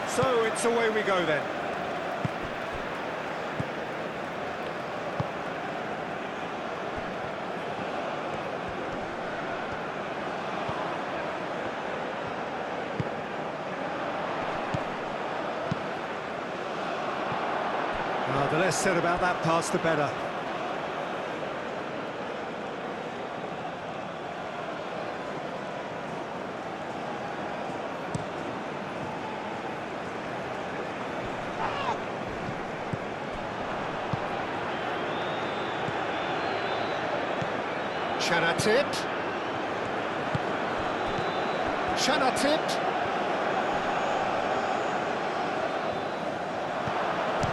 So it's away we go then. Well, the less said about that pass, the better. Channel tipped. Channel tipped.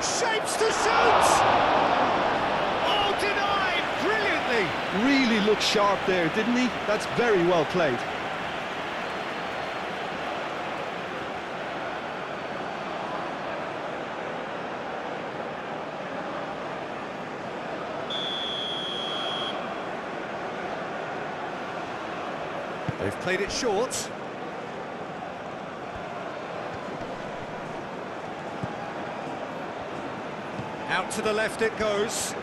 Shapes to shoot! Oh, denied! Brilliantly! Really looked sharp there, didn't he? That's very well played. They've played it short. Out to the left it goes.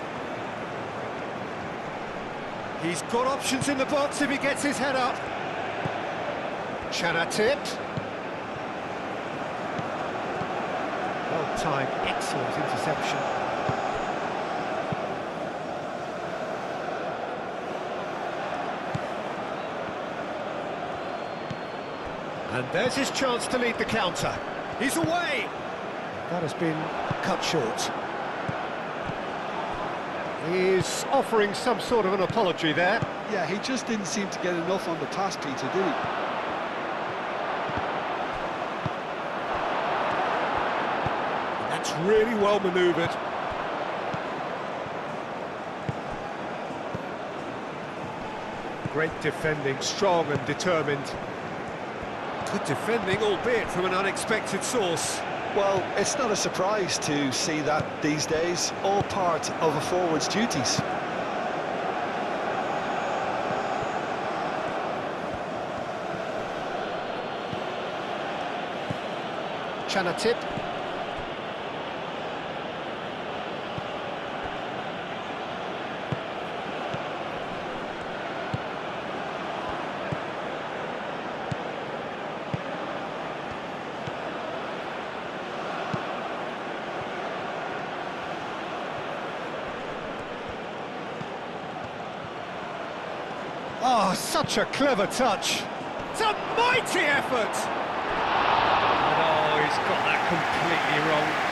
He's got options in the box if he gets his head up. Channel tipped. Well timed, excellent interception. And there's his chance to lead the counter. He's away! That has been cut short. He's offering some sort of an apology there. Yeah, he just didn't seem to get enough on the pass, Peter, did he? That's really well manoeuvred. Great defending, strong and determined. Good defending, albeit from an unexpected source. Well, it's not a surprise to see that these days, all part of a forward's duties. Channel tip. Oh, such a clever touch. It's a mighty effort. Oh, he's got that completely wrong.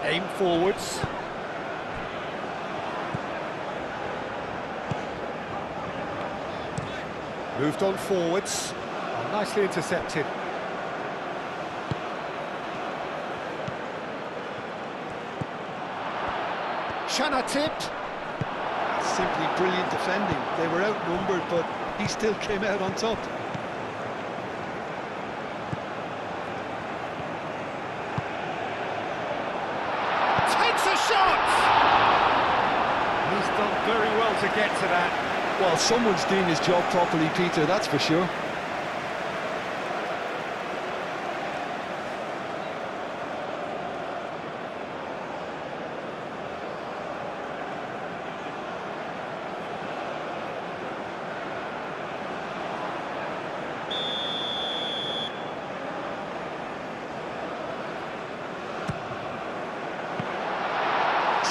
Aim forwards. Moved on forwards. Oh, nicely intercepted. Channel tipped. Simply brilliant defending. They were outnumbered, but he still came out on top. He's done very well to get to that. Well, someone's doing his job properly, Peter, that's for sure.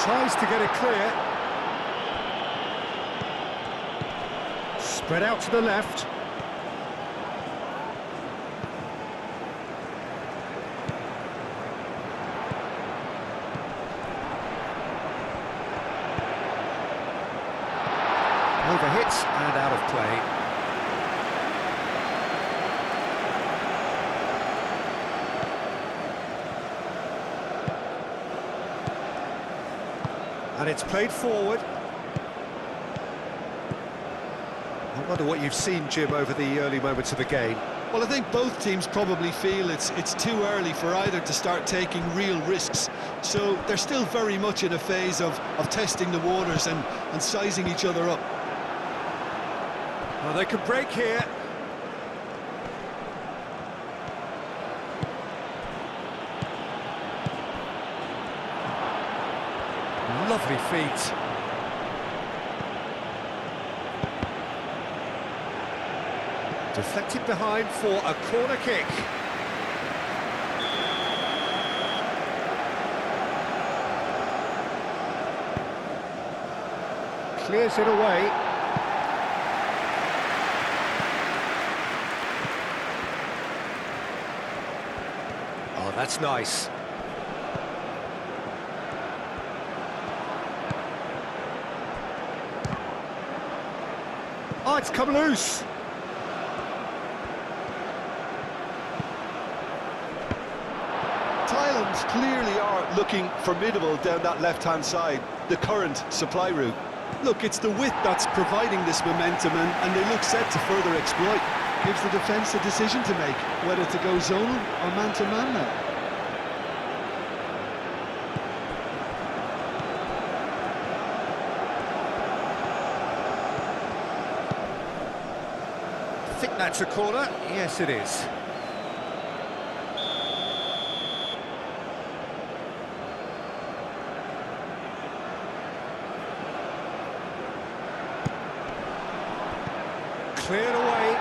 Tries to get it clear. Spread out to the left. Overhits and out of play. And it's played forward. Wonder what you've seen, Jim, over the early moments of the game. Well, I think both teams probably feel it's too early for either to start taking real risks. So they're still very much in a phase of testing the waters and sizing each other up. Well, they could break here. Lovely feet. Deflected behind for a corner kick. Clears it away. Oh, that's nice. Oh, it's come loose. Thailand clearly are looking formidable down that left-hand side, the current supply route. Look, it's the width that's providing this momentum, and they look set to further exploit. Gives the defence a decision to make, whether to go zonal or man-to-man now. I think that's a corner. Yes, it is. Cleared away.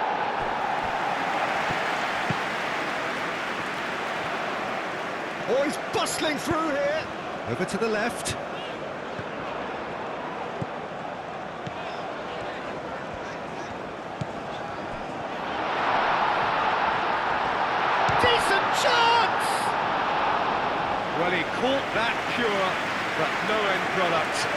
Oh, he's bustling through here. Over to the left. Decent chance! Well, he caught that cure, but no end product.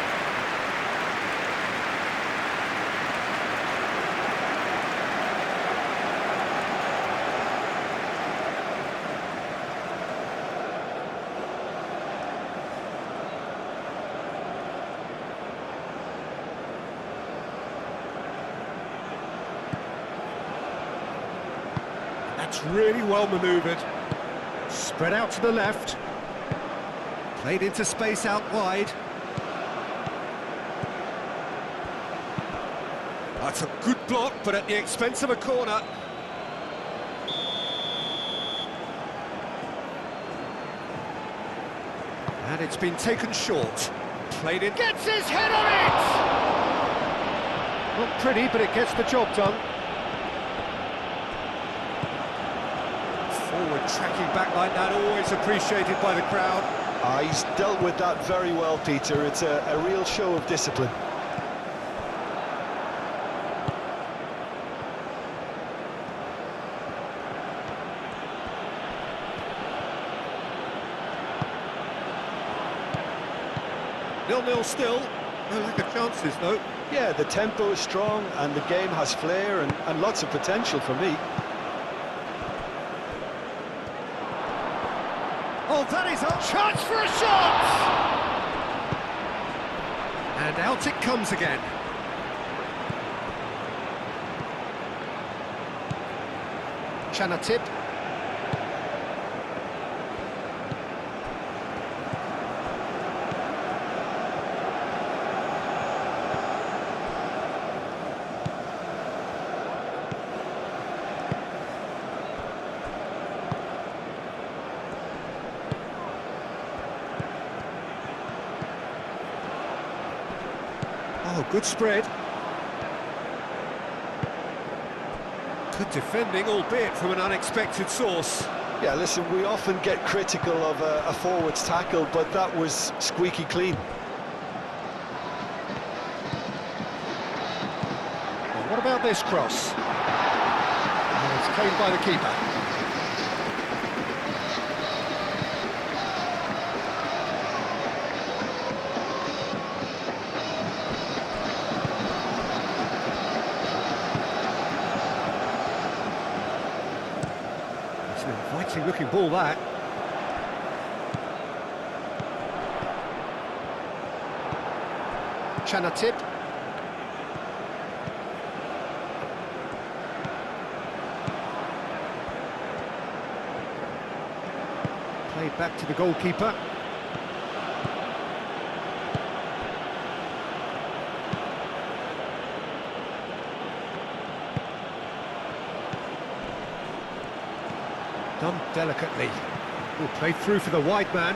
That's really well manoeuvred. Spread out to the left. Played into space out wide. That's a good block, but at the expense of a corner. And it's been taken short. Played in. Gets his head on it! Not pretty, but it gets the job done. Forward tracking back like that, always appreciated by the crowd. He's dealt with that very well, Peter. It's a real show of discipline. Nil-nil still. No lack of chances, though. Yeah, the tempo is strong and the game has flair and lots of potential for me. Oh, that is a chance for a shot! And out it comes again. Chanatip. Oh, good spread. Good defending, albeit from an unexpected source. Yeah, listen, we often get critical of a forward's tackle, but that was squeaky clean. Well, what about this cross? Oh, it's claimed by the keeper. It's an inviting looking ball, that. Chanatip. it back to the goalkeeper. Done delicately. Will play through for the wide man.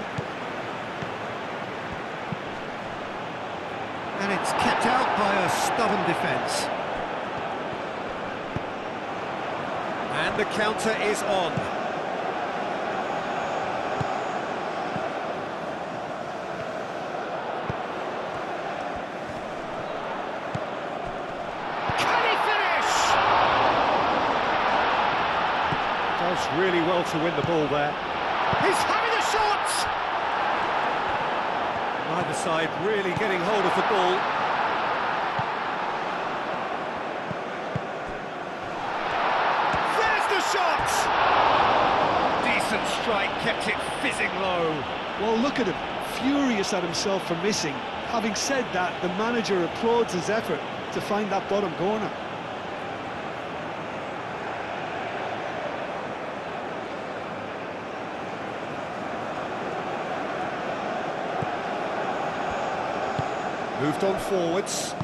And it's kept out by a stubborn defence. And the counter is on. Can he finish? Does really well to win the ball there. He's having a shot! Neither side really getting hold of the ball. There's the shot! Decent strike, kept it fizzing low. Well, look at him, furious at himself for missing. Having said that, the manager applauds his effort to find that bottom corner. Moved on forwards.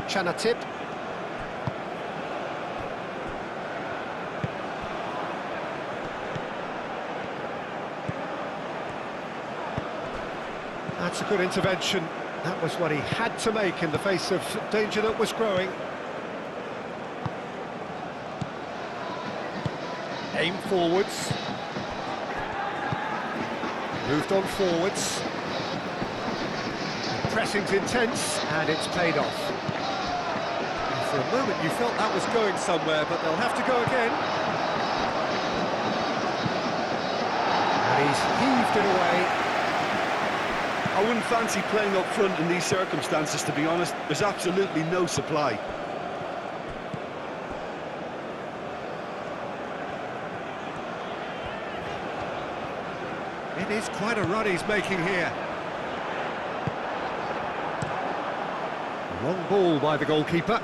Chanatip. That's a good intervention. That was what he had to make in the face of danger that was growing. Aim forwards. Moved on forwards. The pressing's intense, and it's paid off. And for a moment you felt that was going somewhere, but they'll have to go again. And he's heaved it away. I wouldn't fancy playing up front in these circumstances, to be honest. There's absolutely no supply. It is quite a run he's making here. Wrong ball by the goalkeeper.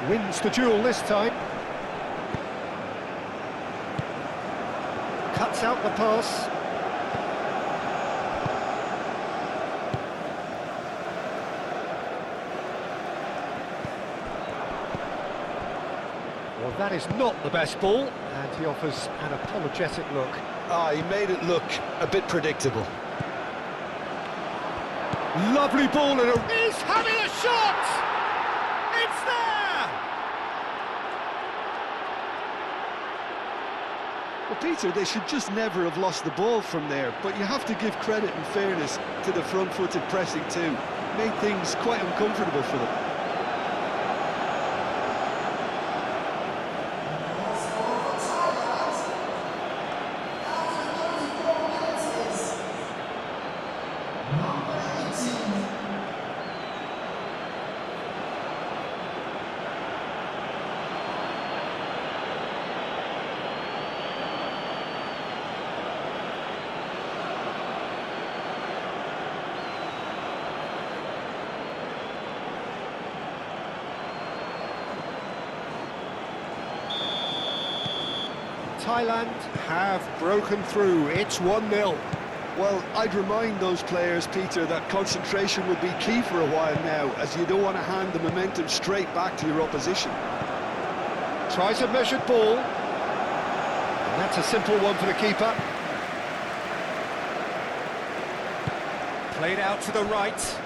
Wins the duel this time. Cuts out the pass. Well, that is not the best ball, and he offers an apologetic look. He made it look a bit predictable. Lovely ball and he's having a shot! It's there! Well, Peter, they should just never have lost the ball from there, but you have to give credit and fairness to the front-footed pressing too. Made things quite uncomfortable for them. Thailand have broken through. It's 1-0. Well, I'd remind those players, Peter, that concentration will be key for a while now, as you don't want to hand the momentum straight back to your opposition. Tries a measured ball. And that's a simple one for the keeper. Played out to the right.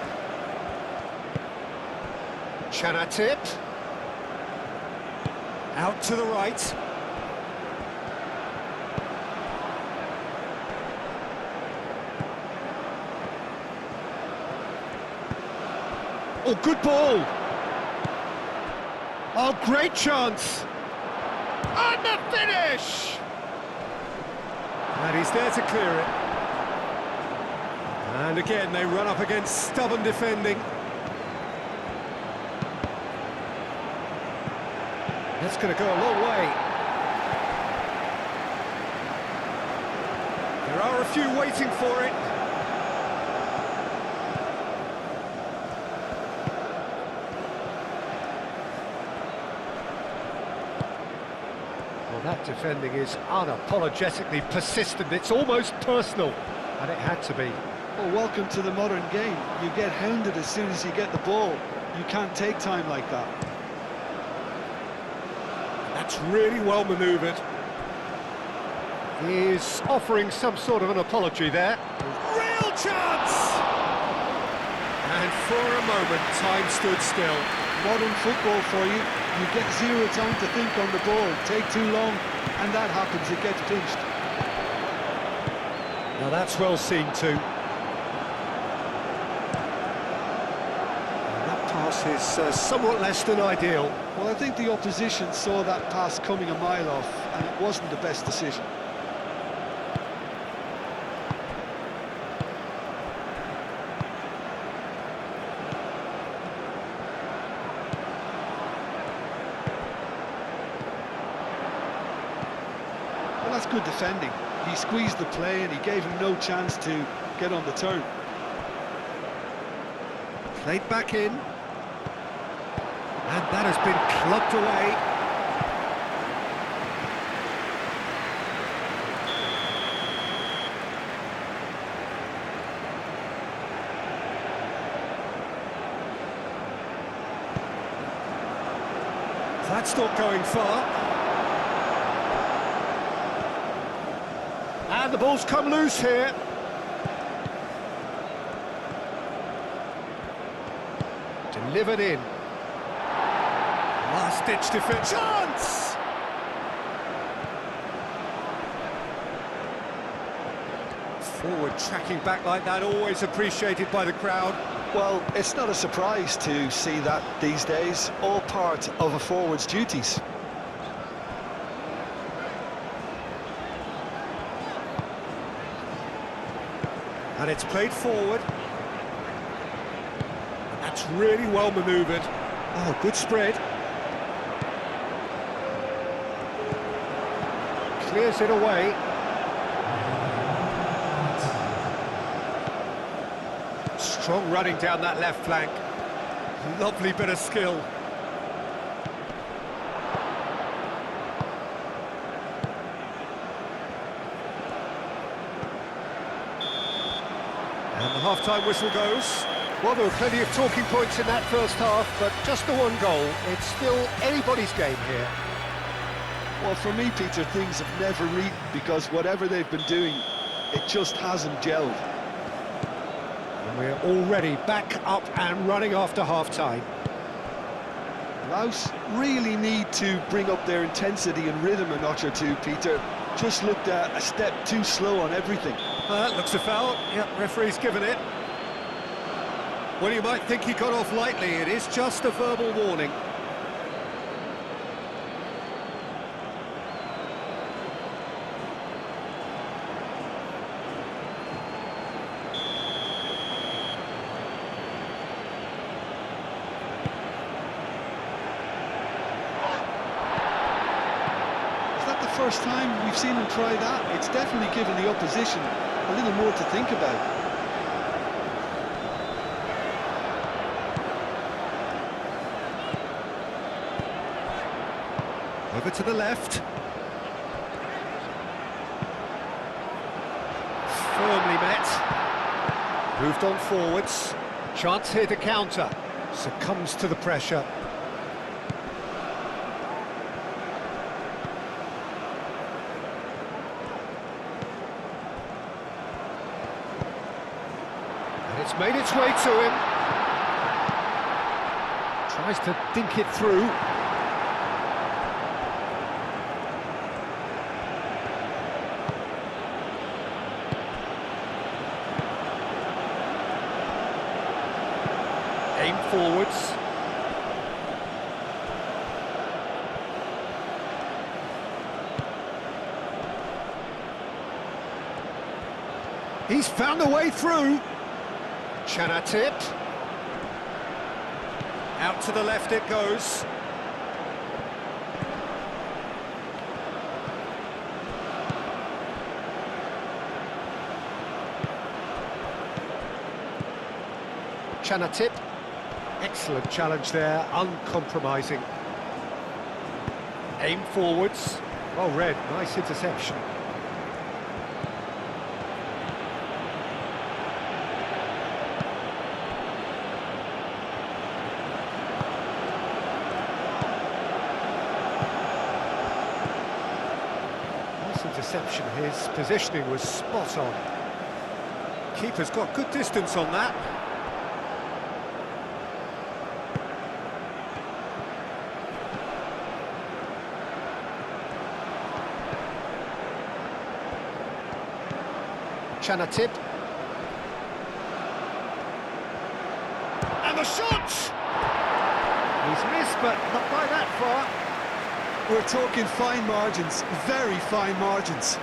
Chanatip. Out to the right. Oh, good ball! Oh, great chance! And the finish! And he's there to clear it. And again, they run up against stubborn defending. That's going to go a long way. There are a few waiting for it. Well, that defending is unapologetically persistent. It's almost personal, and it had to be. Well, welcome to the modern game. You get hounded as soon as you get the ball. You can't take time like that. That's really well manoeuvred. He's offering some sort of an apology there. Real chance! And for a moment, time stood still. Modern football for you. You get zero time to think on the ball. Take too long, and that happens. It gets pinched. Now that's well seen too. And that pass is somewhat less than ideal. Well, I think the opposition saw that pass coming a mile off, and it wasn't the best decision. Well, that's good defending. He squeezed the play and he gave him no chance to get on the turn. Played back in. And that has been clubbed away. That's not going far. And the ball's come loose here. Delivered in. Last-ditch defense. Chance! Forward tracking back like that, always appreciated by the crowd. Well, it's not a surprise to see that these days. All part of a forward's duties. And it's played forward. And that's really well manoeuvred. Oh, good spread. Clears it away. Strong running down that left flank. Lovely bit of skill. And the half-time whistle goes. Well, there were plenty of talking points in that first half, but just the one goal. It's still anybody's game here. Well, for me, Peter, things have never reached, because whatever they've been doing, it just hasn't gelled. And we're already back up and running after half-time. Laos really need to bring up their intensity and rhythm a notch or two, Peter. Just looked a step too slow on everything. That looks a foul. Yep, referee's given it. Well, you might think he got off lightly. It is just a verbal warning. First time we've seen him try that. It's definitely given the opposition a little more to think about. Over to the left. Firmly met. Moved on forwards. Chance here to counter. Succumbs to the pressure. It's made its way to him. Tries to dink it through. Aim forwards. He's found a way through. Chanatip. Out to the left it goes. Chanatip. Excellent challenge there, uncompromising. Aim forwards. Well read, nice interception. Nice interception, his positioning was spot on. Keeper's got good distance on that. Chanatip. And the shot! He's missed, but not by that far. We're talking fine margins, very fine margins.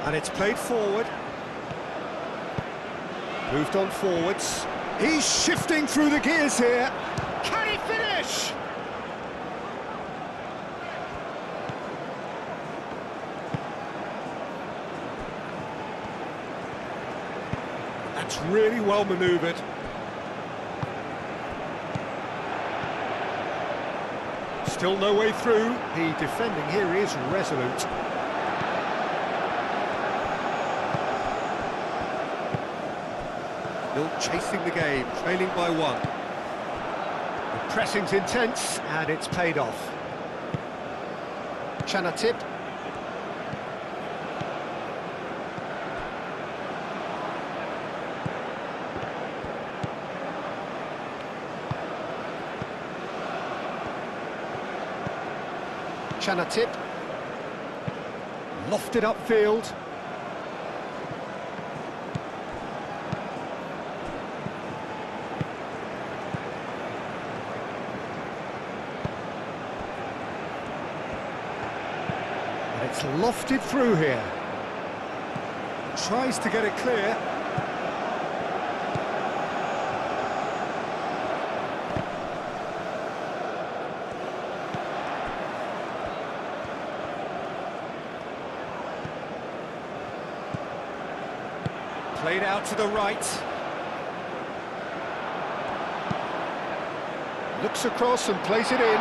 And it's played forward. Moved on forwards. He's shifting through the gears here. Can he finish? That's really well manoeuvred. Still no way through. The defending here is resolute. Still chasing the game, trailing by one. The pressing's intense, and it's paid off. Chanatip. Chanatip. Lofted upfield. It's lofted through here. Tries to get it clear. Played out to the right. Looks across and plays it in.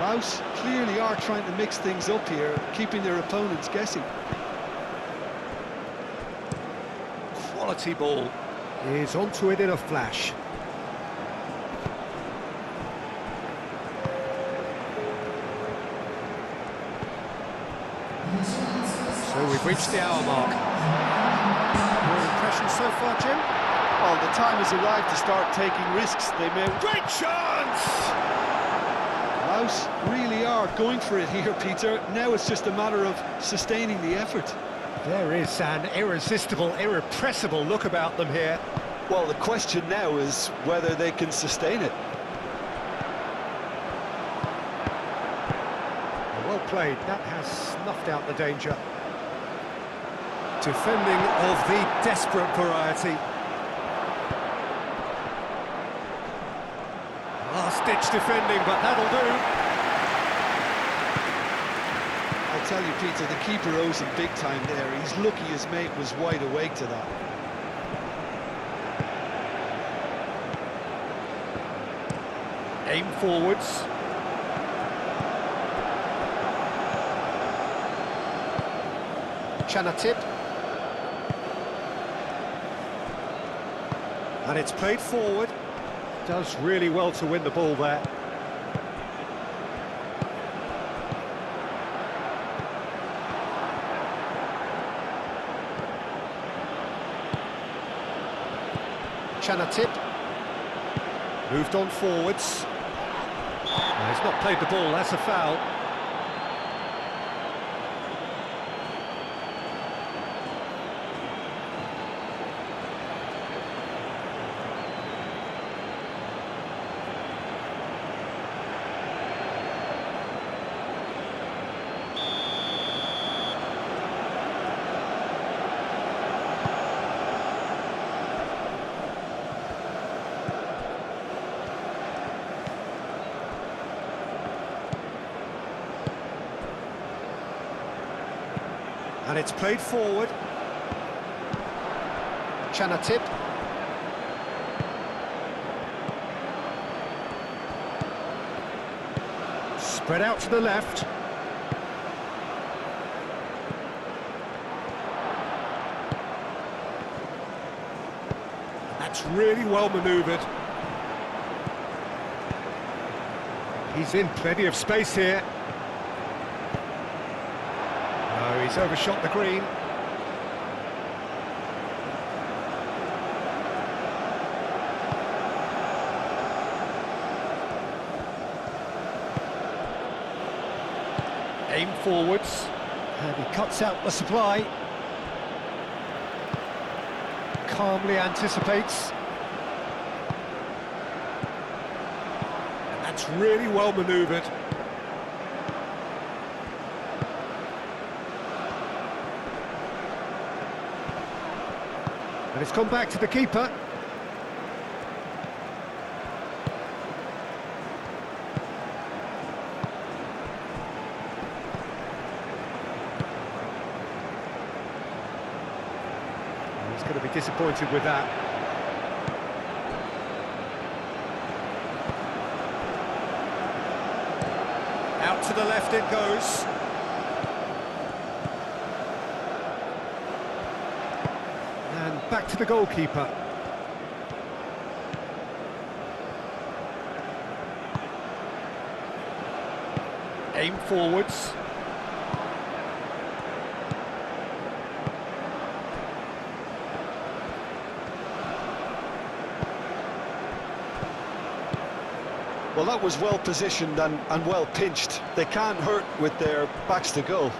LAOS clearly are trying to mix things up here, keeping their opponents guessing. Quality ball. He's onto it in a flash. So we've reached the hour mark. Your impressions so far, Jim? Well, the time has arrived to start taking risks. They may... Great chance! LAOS really are going for it here, Peter. Now it's just a matter of sustaining the effort. There is an irresistible, irrepressible look about them here. Well, the question now is whether they can sustain it. Well played, that has snuffed out the danger. Defending of the desperate variety. Last-ditch defending, but that'll do. I tell you, Peter, the keeper owes him big time there. He's lucky his mate was wide awake to that. Aim forwards. Chanatip. And it's played forward. Does really well to win the ball there. Tip. Moved on forwards. He's not played the ball, that's a foul. And it's played forward. Tip. Spread out to the left. That's really well manoeuvred. He's in plenty of space here. No, he's overshot the green. Aim forwards, and he cuts out the supply. Calmly anticipates. And that's really well manoeuvred. And it's come back to the keeper. He's going to be disappointed with that. Out to the left it goes. And back to the goalkeeper. Aim forwards. Well, that was well positioned and well pinched. They can't hurt with their backs to goal.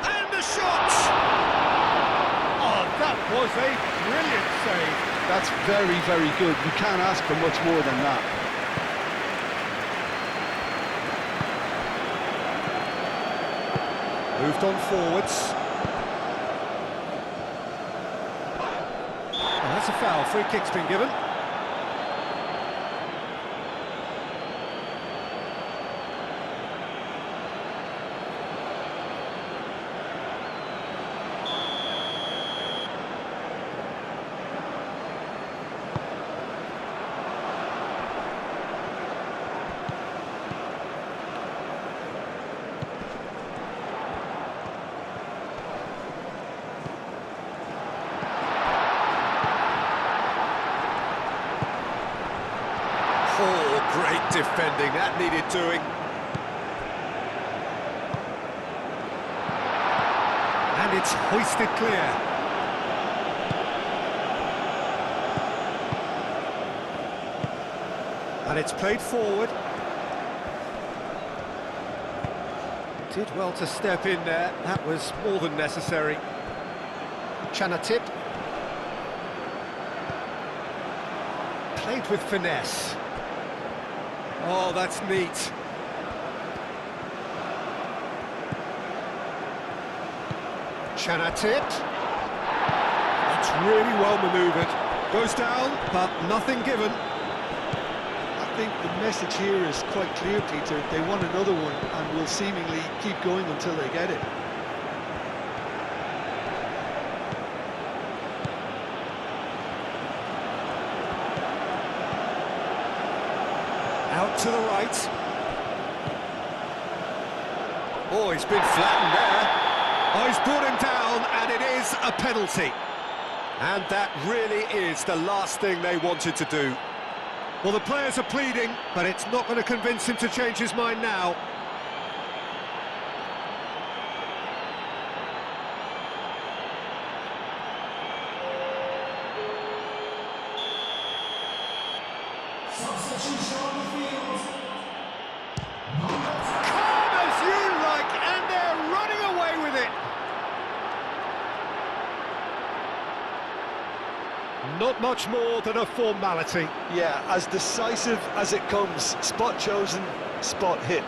And the shot! Oh, that was a brilliant save. That's very, very good. You can't ask for much more than that. Moved on forwards. Oh, that's a foul. Free kick's been given. Oh, great defending, that needed doing. And it's hoisted clear. And it's played forward. Did well to step in there, that was more than necessary. Tip. Played with finesse. Oh, that's neat. Tip. That's really well manoeuvred. Goes down, but nothing given. I think the message here is quite clear, Peter. They want another one and will seemingly keep going until they get it. Out to the right. Oh, he's been flattened there. Oh, he's brought him down, and it is a penalty. And that really is the last thing they wanted to do. Well, the players are pleading, but it's not going to convince him to change his mind now. Calm as you like, and they're running away with it. Not much more than a formality. Yeah, as decisive as it comes. Spot chosen, spot hit.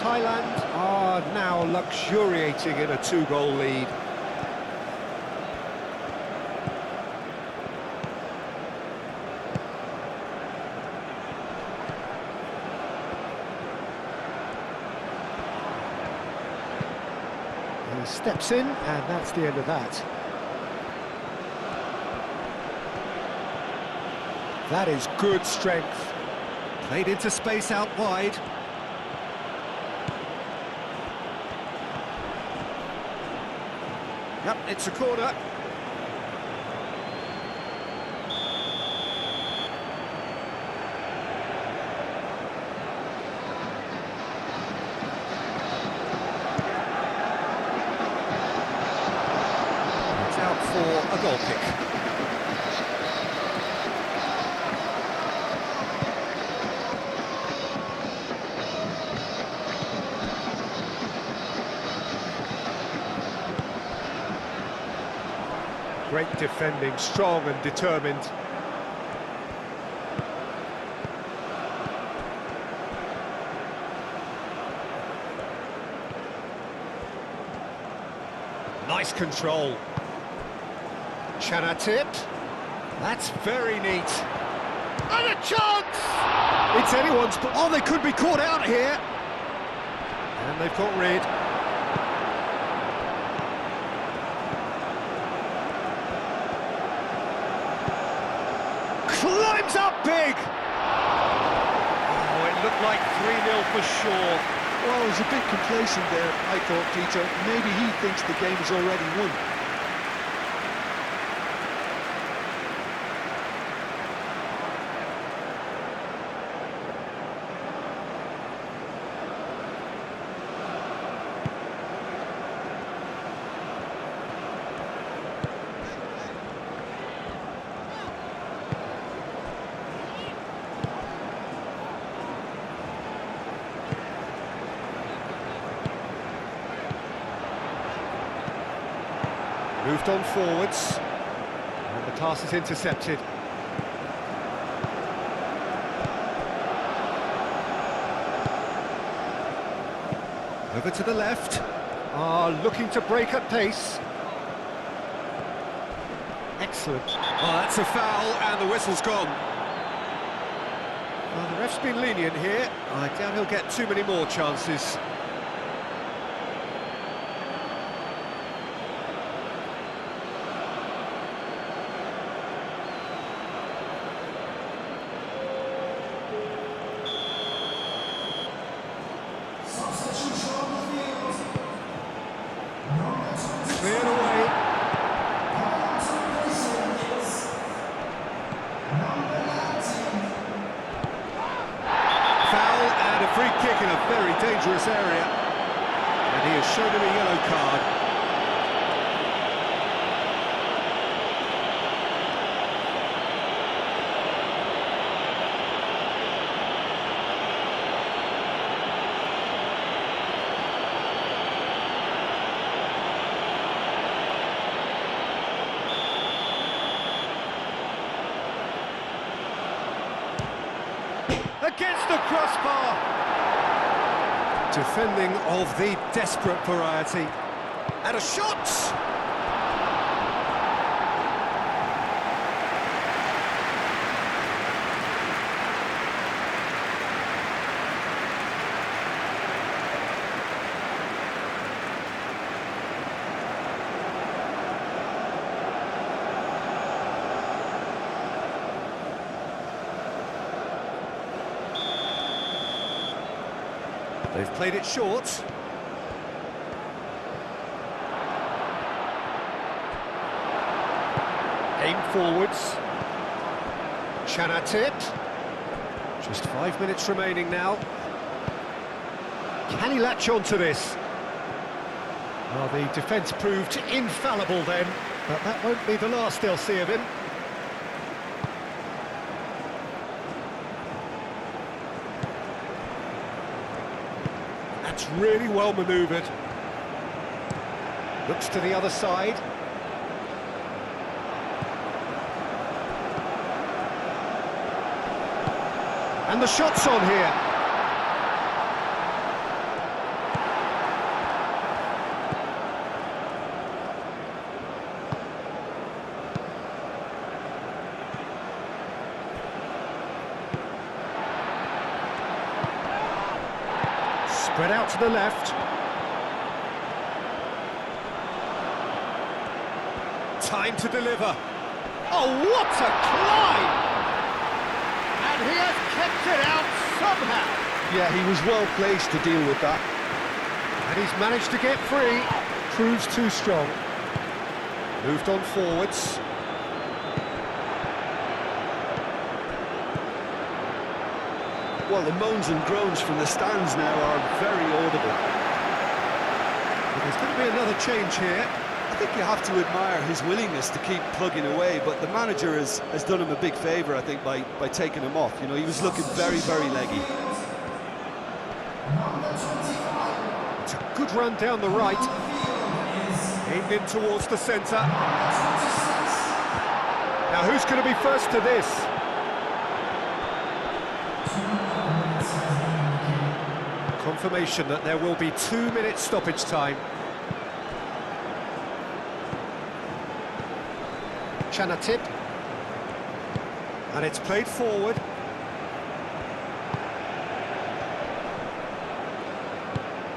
Thailand are now luxuriating in a two-goal lead. He steps in, and that's the end of that. That is good strength. Played into space out wide. Yep, it's a corner. It's out for a goal kick. Great defending, strong and determined. Nice control. Chanatip. That's very neat. And a chance! It's anyone's... Oh, they could be caught out here. And they've got rid. Climbs up big! Oh, it looked like 3-0 for sure. Well, he was a bit complacent there, I thought, Peter. Maybe he thinks the game is already won. Moved on forwards, and the pass is intercepted. Over to the left, looking to break at pace. Excellent. Oh, that's a foul, and the whistle's gone. Well, the ref's been lenient here. I doubt he'll get too many more chances. Cleared away. Foul and a free kick in a very dangerous area. And he has shown him a yellow card. Against the crossbar. Defending of the desperate variety. And a shot! They've played it short. Aim forwards. Chanatip. Just 5 minutes remaining now. Can he latch on to this? Well, the defence proved infallible then, but that won't be the last they'll see of him. That's really well manoeuvred. Looks to the other side. And the shot's on here. Spread out to the left. Time to deliver. Oh, what a climb! And he has kept it out somehow. Yeah, he was well placed to deal with that. And he's managed to get free. Proves too strong. Moved on forwards. Well, the moans and groans from the stands now are very audible. There's going to be another change here. I think you have to admire his willingness to keep plugging away, but the manager has done him a big favour, I think, by taking him off. You know, he was looking very, very leggy. It's a good run down the right. Aimed in towards the centre. Now, who's going to be first to this? Confirmation that there will be 2 minutes stoppage time. Chanatip. And it's played forward.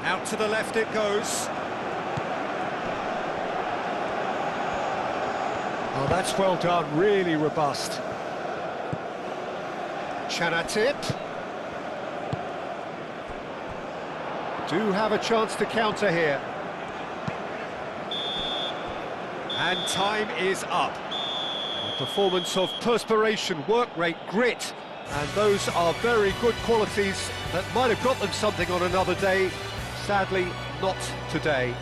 Out to the left it goes. Oh, that's well done, really robust. Chanatip. Do have a chance to counter here. And time is up. A performance of perspiration, work rate, grit, and those are very good qualities that might have got them something on another day. Sadly, not today.